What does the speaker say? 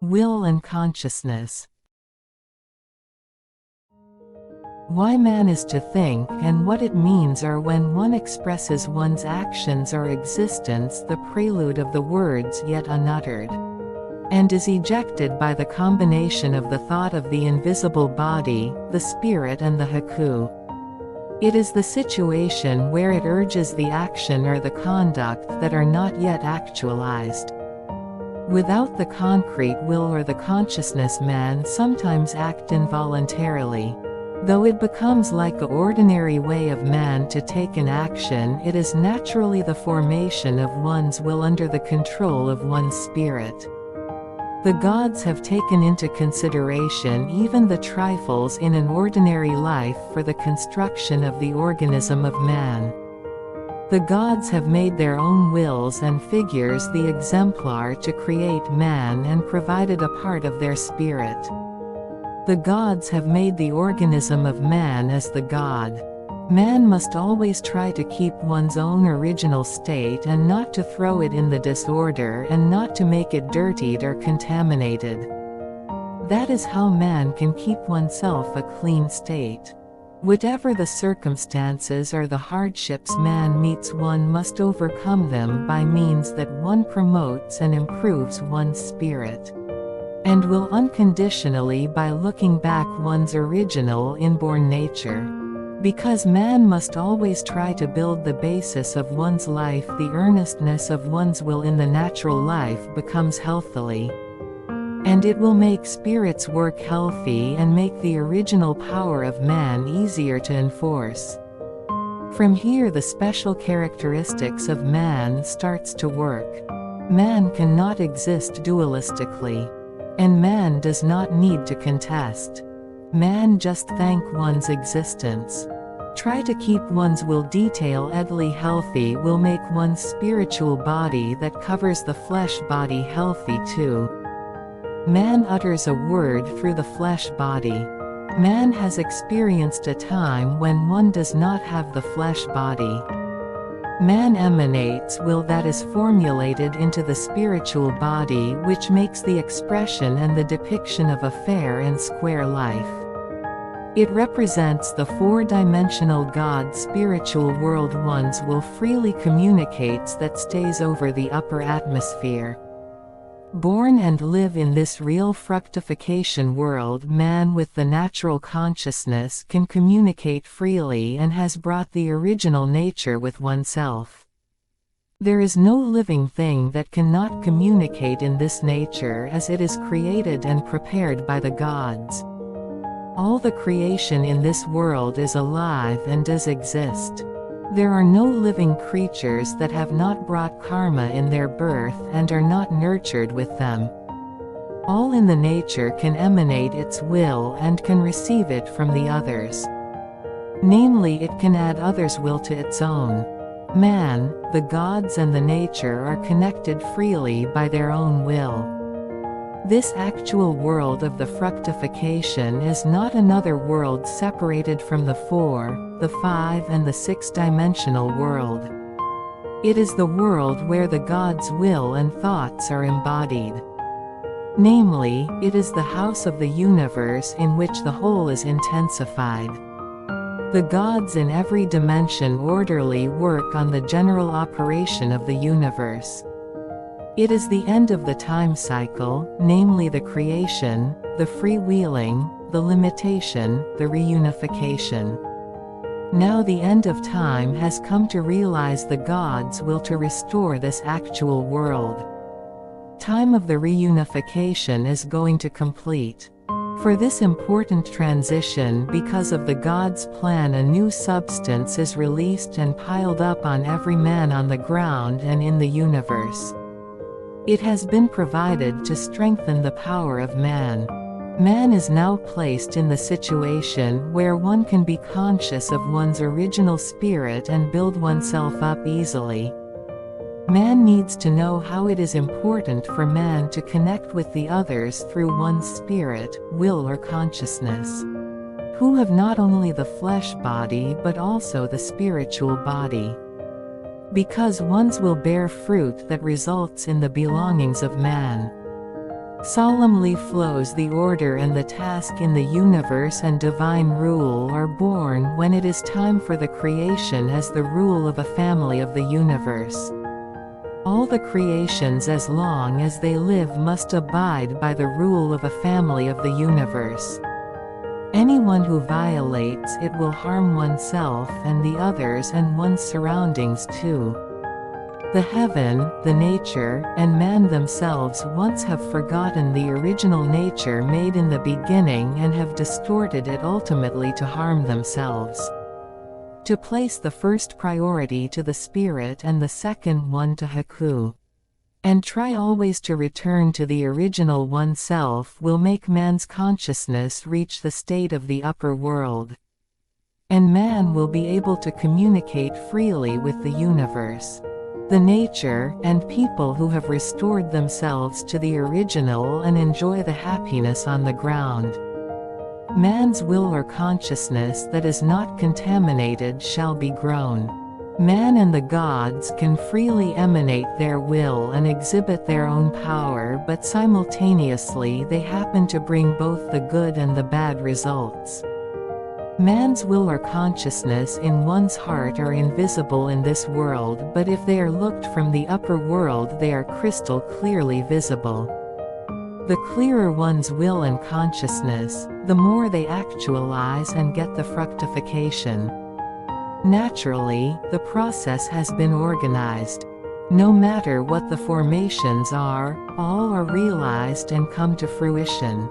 Will and consciousness. Why man is to think and what it means are when one expresses one's actions or existence, the prelude of the words yet unuttered, and is ejected by the combination of the thought of the invisible body, the spirit and the Haku. It is the situation where it urges the action or the conduct that are not yet actualized. Without the concrete will or the consciousness, man sometimes acts involuntarily. Though it becomes like an ordinary way of man to take an action, it is naturally the formation of one's will under the control of one's spirit. The gods have taken into consideration even the trifles in an ordinary life for the construction of the organism of man. The gods have made their own wills and figures the exemplar to create man and provided a part of their spirit. The gods have made the organism of man as the god. Man must always try to keep one's own original state and not to throw it in the disorder and not to make it dirtied or contaminated. That is how man can keep oneself a clean state. Whatever the circumstances or the hardships man meets, one must overcome them by means that one promotes and improves one's spirit, and will unconditionally by looking back one's original inborn nature. Because man must always try to build the basis of one's life, the earnestness of one's will in the natural life becomes healthily, and it will make spirits work healthy and make the original power of man easier to enforce. From here the special characteristics of man starts to work. Man cannot exist dualistically. And man does not need to contest. Man just thank one's existence. Try to keep one's will detailedly healthy will make one's spiritual body that covers the flesh body healthy too. Man utters a word through the flesh body. Man has experienced a time when one does not have the flesh body. Man emanates will that is formulated into the spiritual body, which makes the expression and the depiction of a fair and square life. It represents the four-dimensional God spiritual world one's will freely communicates that stays over the upper atmosphere. Born and live in this real fructification world, man with the natural consciousness can communicate freely and has brought the original nature with oneself. There is no living thing that cannot communicate in this nature, as it is created and prepared by the gods. All the creation in this world is alive and does exist. There are no living creatures that have not brought karma in their birth and are not nurtured with them. All in the nature can emanate its will and can receive it from the others. Namely, it can add others' will to its own. Man, the gods and the nature are connected freely by their own will. This actual world of the fructification is not another world separated from the four, the five and the six-dimensional world. It is the world where the gods' will and thoughts are embodied. Namely, it is the house of the universe in which the whole is intensified. The gods in every dimension orderly work on the general operation of the universe. It is the end of the time cycle, namely the creation, the freewheeling, the limitation, the reunification. Now the end of time has come to realize the gods' will to restore this actual world. Time of the reunification is going to complete. For this important transition, because of the gods' plan, a new substance is released and piled up on every man on the ground and in the universe. It has been provided to strengthen the power of man. Man is now placed in the situation where one can be conscious of one's original spirit and build oneself up easily. Man needs to know how it is important for man to connect with the others through one's spirit, will or consciousness, who have not only the flesh body but also the spiritual body. Because one's will bear fruit that results in the belongings of man. Solemnly flows the order and the task in the universe, and divine rule are born when it is time for the creation as the rule of a family of the universe. All the creations as long as they live must abide by the rule of a family of the universe. Anyone who violates it will harm oneself and the others and one's surroundings too. The heaven, the nature, and man themselves once have forgotten the original nature made in the beginning and have distorted it ultimately to harm themselves. To place the first priority to the spirit and the second one to Haku, and try always to return to the original oneself, will make man's consciousness reach the state of the upper world. And man will be able to communicate freely with the universe, the nature, and people who have restored themselves to the original and enjoy the happiness on the ground. Man's will or consciousness that is not contaminated shall be grown. Man and the gods can freely emanate their will and exhibit their own power, but simultaneously they happen to bring both the good and the bad results. Man's will or consciousness in one's heart are invisible in this world, but if they are looked from the upper world they are crystal clearly visible. The clearer one's will and consciousness, the more they actualize and get the fructification. Naturally, the process has been organized. No matter what the formations are, all are realized and come to fruition.